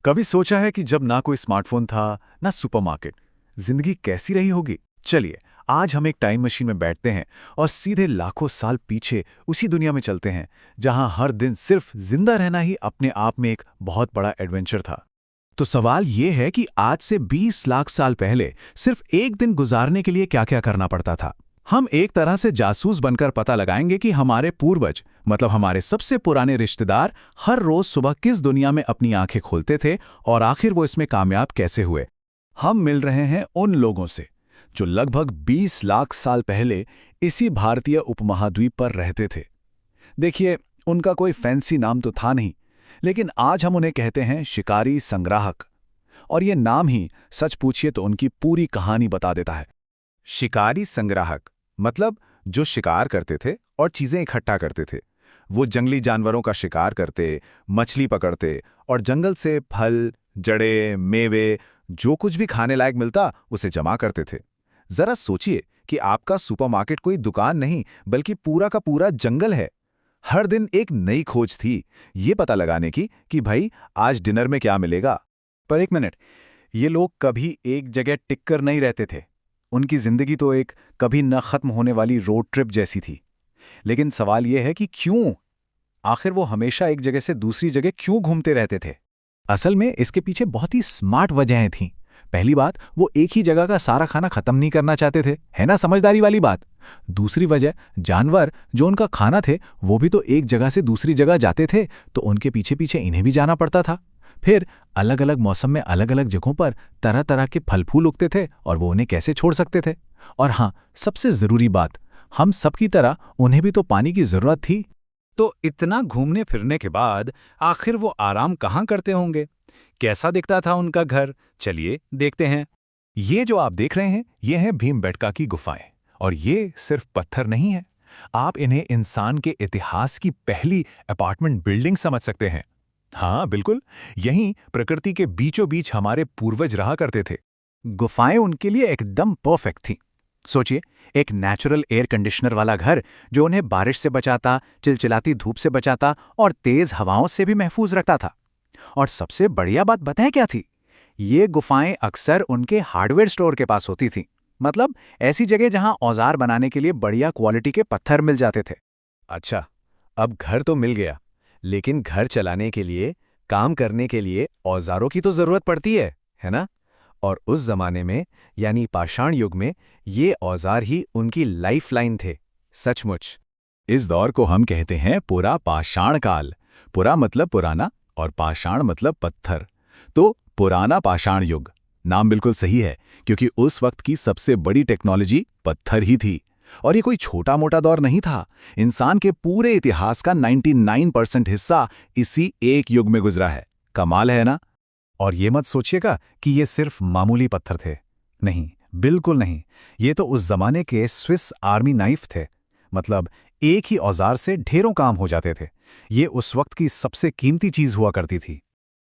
कभी सोचा है कि जब ना कोई स्मार्टफोन था, ना सुपरमार्केट, जिंदगी कैसी रही होगी? चलिए, आज हम एक टाइम मशीन में बैठते हैं और सीधे लाखों साल पीछे उसी दुनिया में चलते हैं, जहां हर दिन सिर्फ जिंदा रहना ही अपने आप में एक बहुत बड़ा एडवेंचर था। तो सवाल ये है कि आज से 20 लाख साल पहले सिर्फ एक दिन गुजारने के लिए क्या-क्या करना पड़ता था। हम एक तरह से जासूस बनकर पता लगाएंगे कि हमारे पूर्वज, मतलब हमारे सबसे पुराने रिश्तेदार, हर रोज सुबह किस दुनिया में अपनी आंखें खोलते थे और आखिर वो इसमें कामयाब कैसे हुए। हम मिल रहे हैं उन लोगों से जो लगभग 20 लाख साल पहले इसी भारतीय उपमहाद्वीप पर रहते थे। देखिए, उनका कोई फैंसी नाम तो था नहीं, लेकिन आज हम उन्हें कहते हैं शिकारी संग्राहक। और ये नाम ही सच पूछिए तो उनकी पूरी कहानी बता देता है। शिकारी संग्राहक मतलब जो शिकार करते थे और चीजें इकट्ठा करते थे। वो जंगली जानवरों का शिकार करते, मछली पकड़ते और जंगल से फल, जड़ें, मेवे, जो कुछ भी खाने लायक मिलता उसे जमा करते थे। जरा सोचिए कि आपका सुपरमार्केट कोई दुकान नहीं, बल्कि पूरा का पूरा जंगल है। हर दिन एक नई खोज थी, ये पता लगाने की कि भाई आज डिनर में क्या मिलेगा। पर एक मिनट, ये लोग कभी एक जगह टिक कर नहीं रहते थे। उनकी जिंदगी तो एक कभी न खत्म होने वाली रोड ट्रिप जैसी थी। लेकिन सवाल यह है कि क्यों? आखिर वो हमेशा एक जगह से दूसरी जगह क्यों घूमते रहते थे? असल में इसके पीछे बहुत ही स्मार्ट वजहें थीं। पहली बात, वो एक ही जगह का सारा खाना खत्म नहीं करना चाहते थे, है ना, समझदारी वाली बात। दूसरी वजह, जानवर जो उनका खाना थे वो भी तो एक जगह से दूसरी जगह जाते थे, तो उनके पीछे पीछे इन्हें भी जाना पड़ता था। फिर अलग अलग मौसम में अलग अलग जगहों पर तरह तरह के फल फूल उगते थे और वो उन्हें कैसे छोड़ सकते थे। और हाँ, सबसे जरूरी बात, हम सबकी तरह उन्हें भी तो पानी की जरूरत थी। तो इतना घूमने फिरने के बाद आखिर वो आराम कहाँ करते होंगे? कैसा दिखता था उनका घर? चलिए देखते हैं। ये जो आप देख रहे हैं, ये हैं भीमबेटका की गुफाएं। और ये सिर्फ पत्थर नहीं है, आप इन्हें इंसान के इतिहास की पहली अपार्टमेंट बिल्डिंग समझ सकते हैं। हाँ बिल्कुल, यहीं प्रकृति के बीचों बीच हमारे पूर्वज रहा करते थे। गुफाएं उनके लिए एकदम परफेक्ट थीं। सोचिए, एक नेचुरल एयर कंडीशनर वाला घर जो उन्हें बारिश से बचाता, चिलचिलाती धूप से बचाता और तेज हवाओं से भी महफूज रखता था। और सबसे बढ़िया बात बताएं क्या थी? ये गुफाएं अक्सर उनके हार्डवेयर स्टोर के पास होती थीं। मतलब ऐसी जगह जहां औजार बनाने के लिए बढ़िया क्वालिटी के पत्थर मिल जाते थे। अच्छा, अब घर तो मिल गया, लेकिन घर चलाने के लिए, काम करने के लिए औजारों की तो जरूरत पड़ती है ना? और उस जमाने में, यानी पाषाण युग में, ये औजार ही उनकी लाइफलाइन थे। सचमुच इस दौर को हम कहते हैं पुरा पाषाण काल। पुरा मतलब पुराना और पाषाण मतलब पत्थर। तो पुराना पाषाण युग नाम बिल्कुल सही है, क्योंकि उस वक्त की सबसे बड़ी टेक्नोलॉजी पत्थर ही थी। और ये कोई छोटा मोटा दौर नहीं था। इंसान के पूरे इतिहास का 99% हिस्सा इसी एक युग में गुजरा है। कमाल है ना? और ये मत सोचिएगा कि ये सिर्फ मामूली पत्थर थे। नहीं, बिल्कुल नहीं। ये तो उस जमाने के स्विस आर्मी नाइफ थे। मतलब एक ही औजार से ढेरों काम हो जाते थे। ये उस वक्त की सबसे कीमती चीज हुआ करती थी।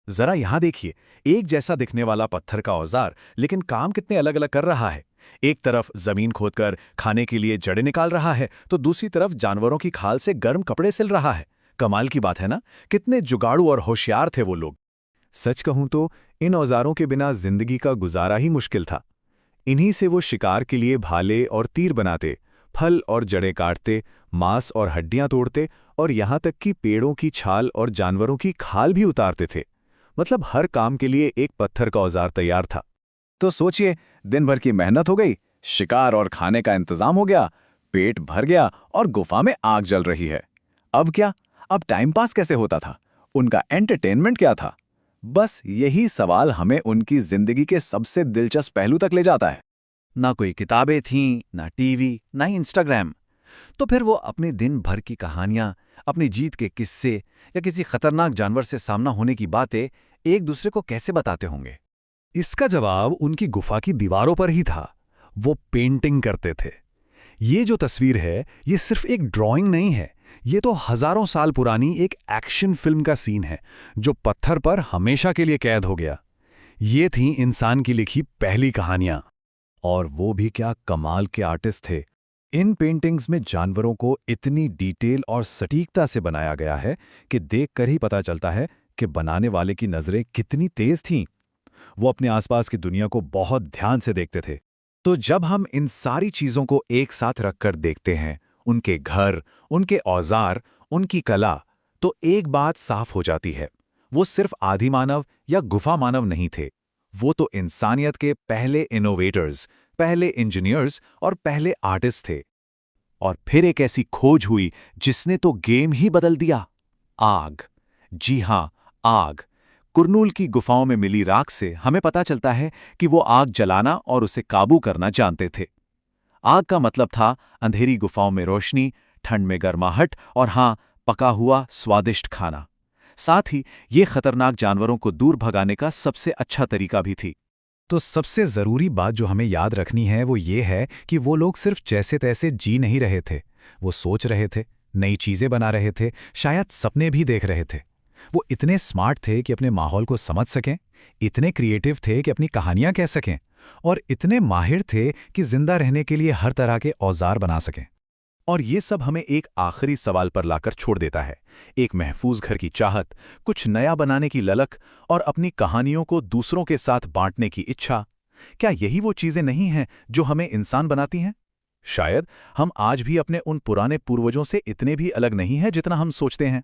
जरा यहां देखिए, एक जैसा दिखने वाला पत्थर का औजार, लेकिन काम कितने अलग अलग कर रहा है। एक तरफ जमीन खोदकर खाने के लिए जड़ें निकाल रहा है, तो दूसरी तरफ जानवरों की खाल से गर्म कपड़े सिल रहा है। कमाल की बात है ना? कितने जुगाड़ू और होशियार थे वो लोग। सच कहूं तो इन औजारों के बिना जिंदगी का गुजारा ही मुश्किल था। इन्हीं से वो शिकार के लिए भाले और तीर बनाते, फल और जड़ें काटते, मांस और हड्डियां तोड़ते और यहां तक कि पेड़ों की छाल और जानवरों की खाल भी उतारते थे। मतलब हर काम के लिए एक पत्थर का औजार तैयार था। तो सोचिए, दिन भर की मेहनत हो गई, शिकार और खाने का इंतजाम हो गया, पेट भर गया और गुफा में आग जल रही है। अब क्या? अब टाइम पास कैसे होता था? उनका एंटरटेनमेंट क्या था? बस यही सवाल हमें उनकी जिंदगी के सबसे दिलचस्प पहलू तक ले जाता है। ना कोई किताबें थीं, ना टीवी, ना ही इंस्टाग्राम। तो फिर वो अपने दिन भर की कहानियां, अपनी जीत के किस्से या किसी खतरनाक जानवर से सामना होने की बातें एक दूसरे को कैसे बताते होंगे? इसका जवाब उनकी गुफा की दीवारों पर ही था। वो पेंटिंग करते थे। ये जो तस्वीर है, ये सिर्फ एक ड्राइंग नहीं है। ये तो हजारों साल पुरानी एक एक्शन फिल्म का सीन है, जो पत्थर पर हमेशा के लिए कैद हो गया। ये थी इंसान की लिखी पहली कहानियां। और वो भी क्या कमाल के आर्टिस्ट थे। इन पेंटिंग्स में जानवरों को इतनी डिटेल और सटीकता से बनाया गया है कि देखकर ही पता चलता है उसके बनाने वाले की नज़रें कितनी तेज थीं। वो अपने आसपास की दुनिया को बहुत ध्यान से देखते थे। तो जब हम इन सारी चीज़ों को एक साथ रखकर देखते हैं, उनके घर, उनके औजार, उनकी कला, तो एक बात साफ हो जाती है। वो सिर्फ आदि मानव या गुफा मानव नहीं थे। वो तो इंसानियत के पहले इनोवेटर्स, पहले इंजीनियर्स और पहले आर्टिस्ट थे। और फिर एक ऐसी खोज हुई जिसने तो गेम ही बदल दिया। आग। जी हां, आग। कुरनूल की गुफाओं में मिली राख से हमें पता चलता है कि वो आग जलाना और उसे काबू करना जानते थे। आग का मतलब था अंधेरी गुफाओं में रोशनी, ठंड में गर्माहट और हां, पका हुआ स्वादिष्ट खाना। साथ ही ये खतरनाक जानवरों को दूर भगाने का सबसे अच्छा तरीका भी थी। तो सबसे ज़रूरी बात जो हमें याद रखनी है वो ये है कि वो लोग सिर्फ जैसे तैसे जी नहीं रहे थे। वो सोच रहे थे, नई चीज़ें बना रहे थे, शायद सपने भी देख रहे थे। वो इतने स्मार्ट थे कि अपने माहौल को समझ सकें, इतने क्रिएटिव थे कि अपनी कहानियां कह सकें, और इतने माहिर थे कि जिंदा रहने के लिए हर तरह के औजार बना सकें। और ये सब हमें एक आखिरी सवाल पर लाकर छोड़ देता है। एक महफूज घर की चाहत, कुछ नया बनाने की ललक और अपनी कहानियों को दूसरों के साथ बांटने की इच्छा। क्या यही वो चीज़ें नहीं हैं जो हमें इंसान बनाती हैं? शायद हम आज भी अपने उन पुराने पूर्वजों से इतने भी अलग नहीं हैं जितना हम सोचते हैं।